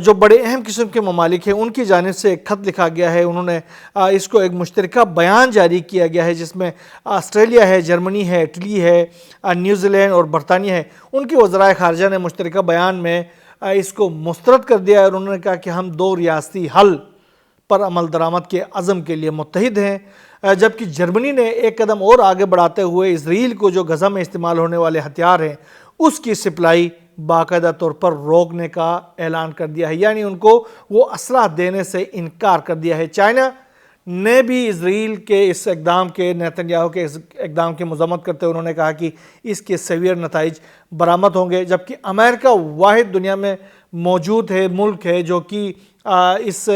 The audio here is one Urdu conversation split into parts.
جو بڑے اہم قسم کے ممالک ہیں ان کی جانب سے ایک خط لکھا گیا ہے. انہوں نے اس کو ایک مشترکہ بیان جاری کیا گیا ہے جس میں آسٹریلیا ہے، جرمنی ہے، اٹلی ہے، نیوزی لینڈ اور برطانیہ ہے. ان کے وزرائے خارجہ نے مشترکہ بیان میں اس کو مسترد کر دیا اور انہوں نے کہا کہ ہم دو ریاستی حل پر عمل درآمد کے عزم کے لیے متحد ہیں. جبکہ جرمنی نے ایک قدم اور آگے بڑھاتے ہوئے اسرائیل کو جو غزہ میں استعمال ہونے والے ہتھیار ہیں اس کی سپلائی باقاعدہ طور پر روکنے کا اعلان کر دیا ہے، یعنی ان کو وہ اسلحہ دینے سے انکار کر دیا ہے. چائنا نے بھی اسرائیل کے اس اقدام کے، نیتن یاہو کے اس اقدام کی مذمت کرتے ہوئے انہوں نے کہا کہ اس کے سیویئر نتائج برآمد ہوں گے. جبکہ امریکہ واحد دنیا میں موجود ہے ملک ہے جو کہ اس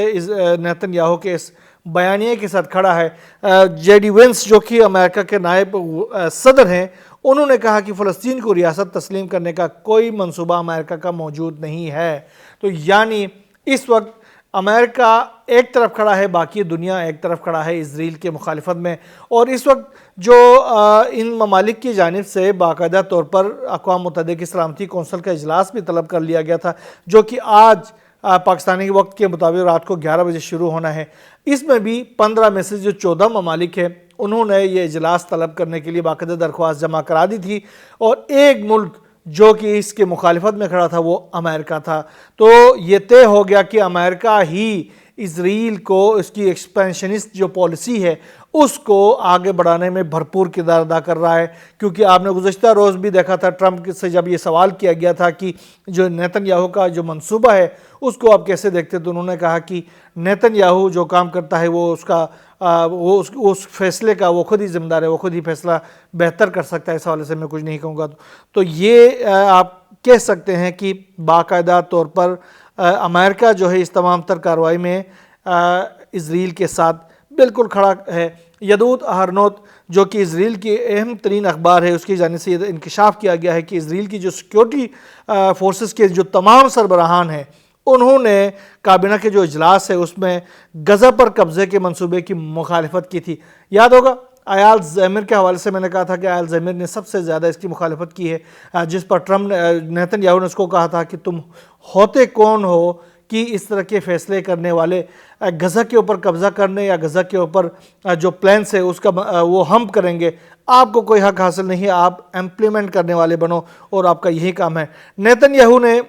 نیتن یاہو کے اس بیانیے کے ساتھ کھڑا ہے. جے ڈی وینس جو کہ امریکہ کے نائب صدر ہیں، انہوں نے کہا کہ فلسطین کو ریاست تسلیم کرنے کا کوئی منصوبہ امریکہ کا موجود نہیں ہے. تو یعنی اس وقت امریکہ ایک طرف کھڑا ہے، باقی دنیا ایک طرف کھڑا ہے اسرائیل کے مخالفت میں. اور اس وقت جو ان ممالک کی جانب سے باقاعدہ طور پر اقوام متحدہ کی سلامتی کونسل کا اجلاس بھی طلب کر لیا گیا تھا جو کہ آج پاکستانی وقت کے مطابق رات کو 11 بجے شروع ہونا ہے. اس میں بھی 15 میں سے جو 14 ممالک ہیں انہوں نے یہ اجلاس طلب کرنے کے لیے باقاعدہ درخواست جمع کرا دی تھی، اور ایک ملک جو کہ اس کے مخالفت میں کھڑا تھا وہ امریکہ تھا. تو یہ طے ہو گیا کہ امریکہ ہی اسرائیل کو اس کی ایکسپینشنسٹ جو پالیسی ہے اس کو آگے بڑھانے میں بھرپور کردار ادا کر رہا ہے. کیونکہ آپ نے گزشتہ روز بھی دیکھا تھا ٹرمپ سے جب یہ سوال کیا گیا تھا کہ جو نیتن یاہو کا جو منصوبہ ہے اس کو آپ کیسے دیکھتے، تو انہوں نے کہا کہ نیتن یاہو جو کام کرتا ہے وہ اس فیصلے کا وہ خود ہی ذمہ دار ہے، وہ خود ہی فیصلہ بہتر کر سکتا ہے. اس حوالے سے میں کچھ نہیں کہوں گا. تو یہ آپ کہہ سکتے ہیں کہ باقاعدہ طور پر امریکہ جو ہے اس تمام تر کارروائی میں اسرائیل کے ساتھ بالکل کھڑا ہے. یدوت اہرنوت جو کہ اسرائیل کی اہم ترین اخبار ہے اس کی جانب سے یہ انکشاف کیا گیا ہے کہ اسرائیل کی جو سیکیورٹی فورسز کے جو تمام سربراہان ہیں انہوں نے کابینہ کے جو اجلاس ہے اس میں غزہ پر قبضے کے منصوبے کی مخالفت کی تھی. یاد ہوگا ایال زیمر کے حوالے سے میں نے کہا تھا کہ ایال زیمر نے سب سے زیادہ اس کی مخالفت کی ہے، جس پر ٹرمپ نیتن یاہو نے اس کو کہا تھا کہ تم ہوتے کون ہو کہ اس طرح کے فیصلے کرنے والے، غزہ کے اوپر قبضہ کرنے یا غزہ کے اوپر جو پلانس ہے اس کا وہ ہم کریں گے، آپ کو کوئی حق حاصل نہیں ہے، آپ امپلیمنٹ کرنے والے بنو اور آپ کا یہی کام ہے. نیتن یاہو نے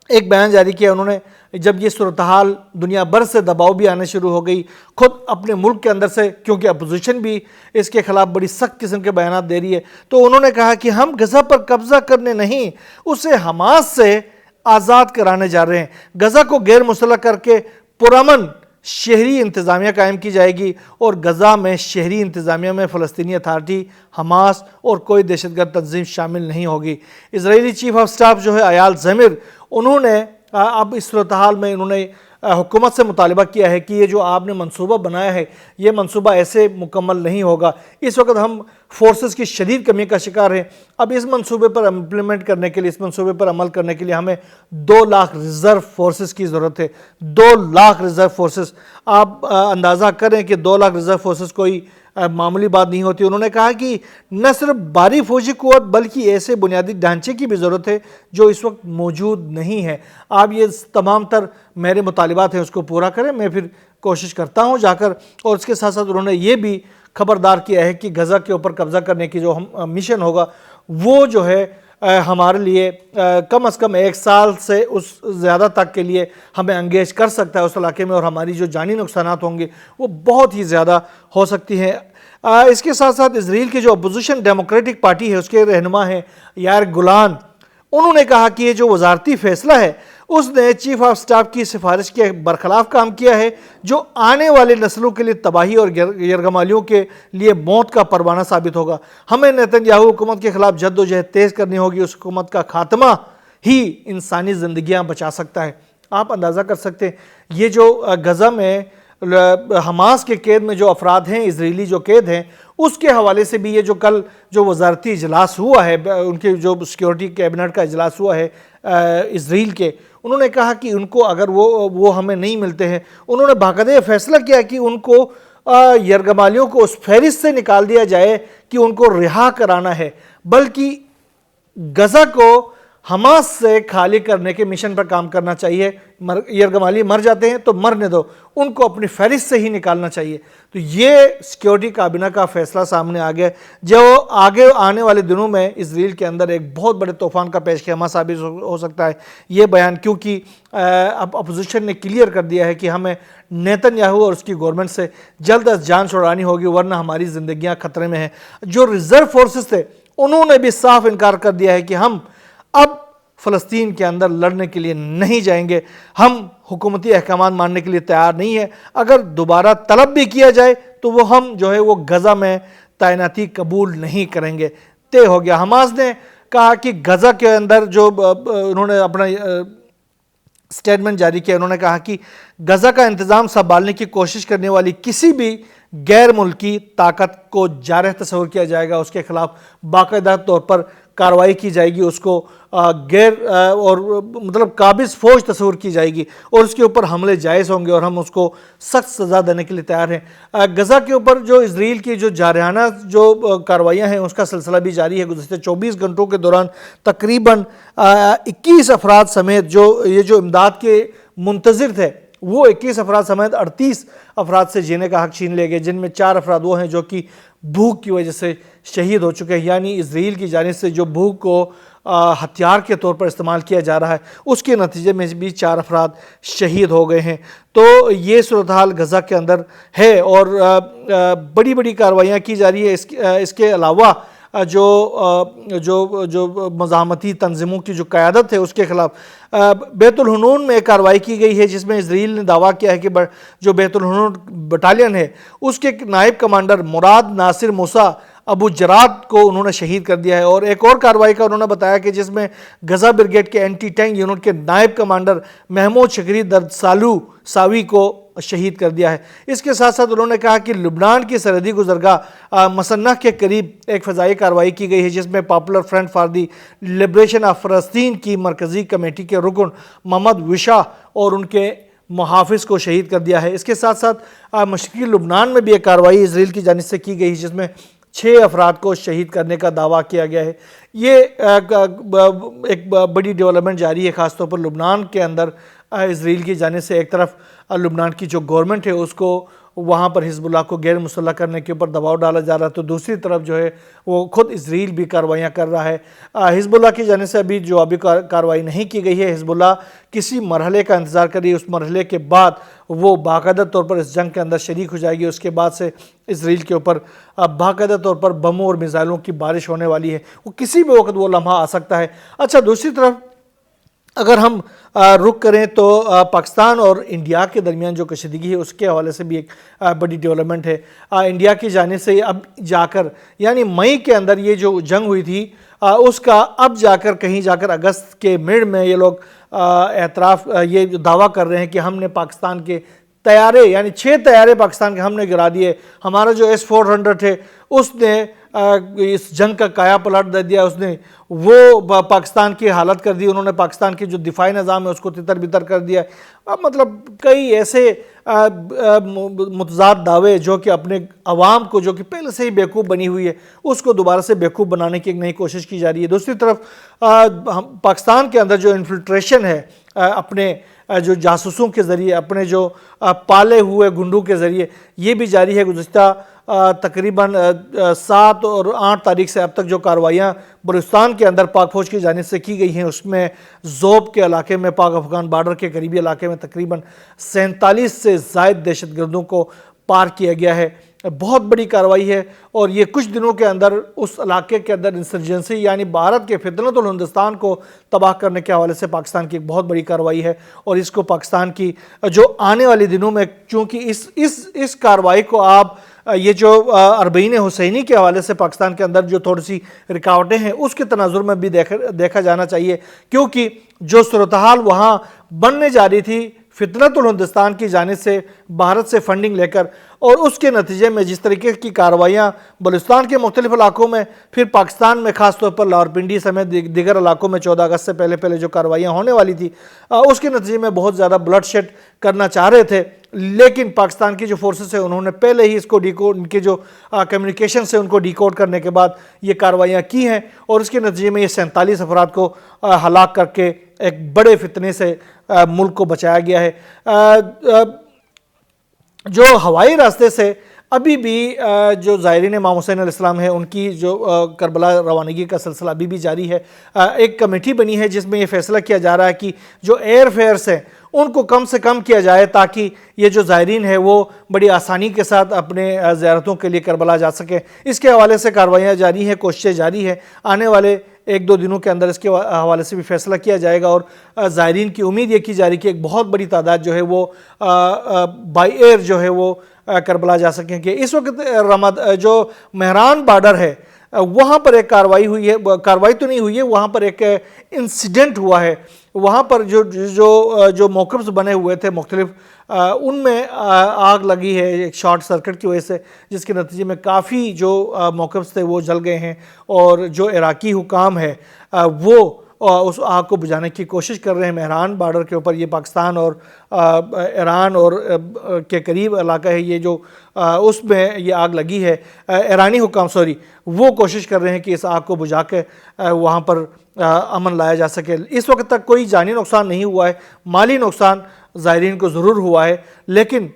ایک بیان جاری کیا. انہوں نے جب یہ صورتحال دنیا بھر سے دباؤ بھی آنے شروع ہو گئی، خود اپنے ملک کے اندر سے، کیونکہ اپوزیشن بھی اس کے خلاف بڑی سخت قسم کے بیانات دے رہی ہے، تو انہوں نے کہا کہ ہم غزہ پر قبضہ کرنے نہیں، اسے حماس سے آزاد کرانے جا رہے ہیں. غزہ کو غیر مسلح کر کے پرامن شہری انتظامیہ قائم کی جائے گی، اور غزہ میں شہری انتظامیہ میں فلسطینی اتھارٹی، حماس اور کوئی دہشت گرد تنظیم شامل نہیں ہوگی. اسرائیلی چیف آف سٹاف جو ہے ایال زیمر، انہوں نے اب اس صورتحال میں انہوں نے حکومت سے مطالبہ کیا ہے کہ یہ جو آپ نے منصوبہ بنایا ہے یہ منصوبہ ایسے مکمل نہیں ہوگا. اس وقت ہم فورسز کی شدید کمی کا شکار ہیں. اب اس منصوبے پر امپلیمنٹ کرنے کے لیے، اس منصوبے پر عمل کرنے کے لیے ہمیں 2 لاکھ ریزرو فورسز کی ضرورت ہے. 2 لاکھ ریزرو فورسز. آپ اندازہ کریں کہ 2 لاکھ ریزرو فورسز کوئی معمولی بات نہیں ہوتی. انہوں نے کہا کہ نہ صرف بھاری فوجی قوت بلکہ ایسے بنیادی ڈھانچے کی بھی ضرورت ہے جو اس وقت موجود نہیں ہے. آپ یہ تمام تر میرے مطالبات ہیں اس کو پورا کریں، میں پھر کوشش کرتا ہوں جا کر. اور اس کے ساتھ ساتھ انہوں نے یہ بھی خبردار کیا ہے کہ غزہ کے اوپر قبضہ کرنے کی جو مشن ہوگا وہ جو ہے ہمارے لیے کم از کم 1 سال سے اس زیادہ تک کے لیے ہمیں انگیج کر سکتا ہے اس علاقے میں، اور ہماری جو جانی نقصانات ہوں گے وہ بہت ہی زیادہ ہو سکتی ہیں. اس کے ساتھ ساتھ اسرائیل کی جو اپوزیشن ڈیموکریٹک پارٹی ہے اس کے رہنما ہیں یائر گولان، انہوں نے کہا کہ یہ جو وزارتی فیصلہ ہے اس نے چیف آف سٹاف کی سفارش کے برخلاف کام کیا ہے جو آنے والے نسلوں کے لیے تباہی اور یرغمالیوں کے لیے موت کا پروانہ ثابت ہوگا. ہمیں نیتن یاہو حکومت کے خلاف جد و جہد تیز کرنی ہوگی. اس حکومت کا خاتمہ ہی انسانی زندگیاں بچا سکتا ہے. آپ اندازہ کر سکتے ہیں یہ جو غزہ میں حماس کے قید میں جو افراد ہیں، اسرائیلی جو قید ہیں، اس کے حوالے سے بھی یہ جو کل جو وزارتی اجلاس ہوا ہے، ان کے جو سیکیورٹی کیبنٹ کا اجلاس ہوا ہے اسرائیل کے، انہوں نے کہا کہ ان کو اگر وہ ہمیں نہیں ملتے ہیں، انہوں نے باقاعدہ یہ فیصلہ کیا کہ ان کو یرغمالیوں کو اس فہرست سے نکال دیا جائے کہ ان کو رہا کرانا ہے، بلکہ غزہ کو حماس سے خالی کرنے کے مشن پر کام کرنا چاہیے۔ یرغمالی مر جاتے ہیں تو مرنے دو، ان کو اپنی فہرست سے ہی نکالنا چاہیے۔ تو یہ سیکیورٹی کابینہ کا فیصلہ سامنے آ گیا، جو آگے آنے والے دنوں میں اسرائیل کے اندر ایک بہت بڑے طوفان کا پیش خیمہ ثابت ہو سکتا ہے یہ بیان، کیونکہ اب اپوزیشن نے کلیئر کر دیا ہے کہ ہمیں نیتن یاہو اور اس کی گورنمنٹ سے جلد از جان چھڑانی ہوگی، ورنہ ہماری زندگیاں خطرے میں ہیں۔ جو ریزرو فورسز تھے انہوں نے بھی صاف انکار کر دیا ہے کہ ہم اب فلسطین کے اندر لڑنے کے لیے نہیں جائیں گے، ہم حکومتی احکامات ماننے کے لیے تیار نہیں ہیں۔ اگر دوبارہ طلب بھی کیا جائے تو وہ ہم وہ غزہ میں تعیناتی قبول نہیں کریں گے۔ طے ہو گیا۔ حماس نے کہا کہ غزہ کے اندر جو انہوں نے اپنا سٹیٹمنٹ جاری کیا، انہوں نے کہا کہ غزہ کا انتظام سنبھالنے کی کوشش کرنے والی کسی بھی غیر ملکی طاقت کو جارح تصور کیا جائے گا، اس کے خلاف باقاعدہ طور پر کارروائی کی جائے گی، اس کو قابض فوج تصور کی جائے گی اور اس کے اوپر حملے جائز ہوں گے اور ہم اس کو سخت سزا دینے کے لیے تیار ہیں۔ غزہ کے اوپر جو اسرائیل کی جو جارحانہ جو کارروائیاں ہیں اس کا سلسلہ بھی جاری ہے۔ گزشتہ 24 گھنٹوں کے دوران تقریباً 21 افراد سمیت جو امداد کے منتظر تھے وہ 21 افراد سمیت 38 افراد سے جینے کا حق چھین لے گئے، جن میں 4 افراد وہ ہیں جو کہ بھوک کی وجہ سے شہید ہو چکے ہیں، یعنی اسرائیل کی جانب سے جو بھوک کو ہتھیار کے طور پر استعمال کیا جا رہا ہے اس کے نتیجے میں بھی 4 افراد شہید ہو گئے ہیں۔ تو یہ صورتحال غزہ کے اندر ہے اور بڑی بڑی کارروائیاں کی جا رہی ہے۔ اس کے علاوہ جو مزاحمتی تنظیموں کی جو قیادت ہے اس کے خلاف بیت الحنون میں ایک کارروائی کی گئی ہے، جس میں اسرائیل نے دعویٰ کیا ہے کہ جو بیت الحنون بٹالین ہے اس کے نائب کمانڈر مراد ناصر موسیٰ ابو جراد کو انہوں نے شہید کر دیا ہے، اور ایک اور کارروائی کا انہوں نے بتایا کہ جس میں غزہ بریگیڈ کے اینٹی ٹینک یونٹ کے نائب کمانڈر محمود شکری درد ساوی کو شہید کر دیا ہے۔ اس کے ساتھ ساتھ انہوں نے کہا کہ لبنان کی سرحدی گزرگاہ مسنہ کے قریب ایک فضائی کارروائی کی گئی ہے، جس میں popular front for the liberation of فلسطین کی مرکزی کمیٹی کے رکن محمد وشا اور ان کے محافظ کو شہید کر دیا ہے۔ اس کے ساتھ ساتھ مشرقی لبنان میں بھی ایک کارروائی اسرائیل کی جانب سے کی گئی، جس میں 6 افراد کو شہید کرنے کا دعویٰ کیا گیا ہے۔ یہ ایک بڑی ڈیولپمنٹ جاری ہے، خاص طور پر لبنان کے اندر اسرائیل کی جانب سے ایک طرف لبنان کی جو گورنمنٹ ہے اس کو وہاں پر حزب اللہ کو غیر مسلح کرنے کے اوپر دباؤ ڈالا جا رہا ہے، تو دوسری طرف وہ خود اسرائیل بھی کارروائیاں کر رہا ہے۔ حزب اللہ کی جانب سے ابھی کارروائی نہیں کی گئی ہے۔ حزب اللہ کسی مرحلے کا انتظار کر رہی ہے، اس مرحلے کے بعد وہ باقاعدہ طور پر اس جنگ کے اندر شریک ہو جائے گی۔ اس کے بعد سے اسرائیل کے اوپر باقاعدہ طور پر بموں اور میزائلوں کی بارش ہونے والی ہے، وہ کسی بھی وقت وہ لمحہ آ سکتا ہے۔ اچھا، دوسری طرف اگر ہم رخ کریں تو پاکستان اور انڈیا کے درمیان جو کشیدگی ہے اس کے حوالے سے بھی ایک بڑی ڈیولپمنٹ ہے۔ انڈیا کی جانب سے اب جا کر یعنی مئی کے اندر یہ جو جنگ ہوئی تھی اس کا اب جا کر کہیں جا کر اگست کے مڈ میں یہ لوگ یہ دعویٰ کر رہے ہیں کہ ہم نے پاکستان کے طیارے یعنی 6 طیارے پاکستان کے ہم نے گرا دیے، ہمارا جو S-400 ہے اس نے اس جنگ کا کایا پلٹ دے دیا، اس نے وہ پاکستان کی حالت کر دی، انہوں نے پاکستان کی جو دفاعی نظام ہے اس کو تتر بتر کر دیا۔ مطلب کئی ایسے متضاد دعوے جو کہ اپنے عوام کو جو کہ پہلے سے ہی بیوقوف بنی ہوئی ہے اس کو دوبارہ سے بیوقوف بنانے کی ایک نئی کوشش کی جا رہی ہے۔ دوسری طرف پاکستان کے اندر جو انفلٹریشن ہے اپنے جو جاسوسوں کے ذریعے، اپنے جو پالے ہوئے گنڈوں کے ذریعے، یہ بھی جاری ہے۔ گزشتہ تقریباً 7 اور 8 تاریخ سے اب تک جو کارروائیاں بلوچستان کے اندر پاک فوج کی جانب سے کی گئی ہیں اس میں زوب کے علاقے میں، پاک افغان بارڈر کے قریبی علاقے میں تقریباً 47 سے زائد دہشت گردوں کو پار کیا گیا ہے۔ بہت بڑی کارروائی ہے اور یہ کچھ دنوں کے اندر اس علاقے کے اندر انسرجنسی یعنی بھارت کے فطرت الہندوستان کو تباہ کرنے کے حوالے سے پاکستان کی ایک بہت بڑی کارروائی ہے، اور اس کو پاکستان کی جو آنے والی دنوں میں، چونکہ اس کارروائی کو آپ یہ جو اربعین حسینی کے حوالے سے پاکستان کے اندر جو تھوڑی سی رکاوٹیں ہیں اس کے تناظر میں بھی دیکھا جانا چاہیے، کیونکہ جو صورتحال وہاں بننے جا رہی تھی فطرت الہندوستان کی جانب سے بھارت سے فنڈنگ لے کر، اور اس کے نتیجے میں جس طریقے کی کارروائیاں بلوچستان کے مختلف علاقوں میں، پھر پاکستان میں خاص طور پر لاہور-پنڈی سمیت دیگر علاقوں میں 14 اگست سے پہلے جو کارروائیاں ہونے والی تھی اس کے نتیجے میں بہت زیادہ بلڈ شیڈ کرنا چاہ رہے تھے، لیکن پاکستان کی جو فورسز ہیں انہوں نے پہلے ہی اس کو ڈیکوڈ، ان کے جو کمیونیکیشن سے ان کو ڈیکوڈ کرنے کے بعد یہ کارروائیاں کی ہیں، اور اس کے نتیجے میں یہ 47 افراد کو ہلاک کر کے ایک بڑے فتنے سے ملک کو بچایا گیا ہے۔ جو ہوائی راستے سے ابھی بھی جو زائرین امام حسین علیہ السلام ہیں ان کی جو کربلا روانگی کا سلسلہ ابھی بھی جاری ہے۔ ایک کمیٹی بنی ہے جس میں یہ فیصلہ کیا جا رہا ہے کہ جو ایئر فیئرس ہیں ان کو کم سے کم کیا جائے تاکہ یہ جو زائرین ہیں وہ بڑی آسانی کے ساتھ اپنے زیارتوں کے لیے کربلا جا سکیں۔ اس کے حوالے سے کارروائیاں جاری ہیں، کوششیں جاری ہیں، آنے والے 1-2 دنوں کے اندر اس کے حوالے سے بھی فیصلہ کیا جائے گا، اور زائرین کی امید یہ کی جا رہی کہ ایک بہت بڑی تعداد جو ہے وہ بائی ایئر جو ہے وہ کربلا جا سکیں گے۔ اس وقت جو مہران بارڈر ہے وہاں پر ایک کارروائی ہوئی ہے، کارروائی تو نہیں ہوئی ہے، وہاں پر ایک انسیڈنٹ ہوا ہے، وہاں پر جو موقفز بنے ہوئے تھے مختلف، ان میں آگ لگی ہے ایک شارٹ سرکٹ کی وجہ سے، جس کے نتیجے میں کافی جو موقفز تھے وہ جل گئے ہیں، اور جو عراقی حکام ہے وہ اس آگ کو بجھانے کی کوشش کر رہے ہیں۔ مہران بارڈر کے اوپر، یہ پاکستان اور ایران اور کے قریب علاقہ ہے یہ، جو اس میں یہ آگ لگی ہے، ایرانی حکام وہ کوشش کر رہے ہیں کہ اس آگ کو بجھا کے وہاں پر امن لایا جا سکے۔ اس وقت تک کوئی جانی نقصان نہیں ہوا ہے، مالی نقصان زائرین کو ضرور ہوا ہے، لیکن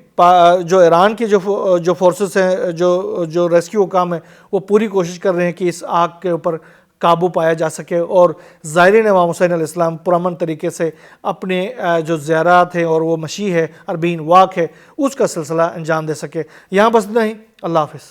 جو ایران کی جو فورسز ہیں، جو ریسکیو حکام ہیں، وہ پوری کوشش کر رہے ہیں کہ اس آگ کے اوپر قابو پایا جا سکے، اور زائرین امام حسین علیہ السلام پرامن طریقے سے اپنے جو زیارات ہیں اور وہ مشی ہے، 40 واک ہے، اس کا سلسلہ انجام دے سکے۔ یہاں بس اتنا ہی، اللہ حافظ۔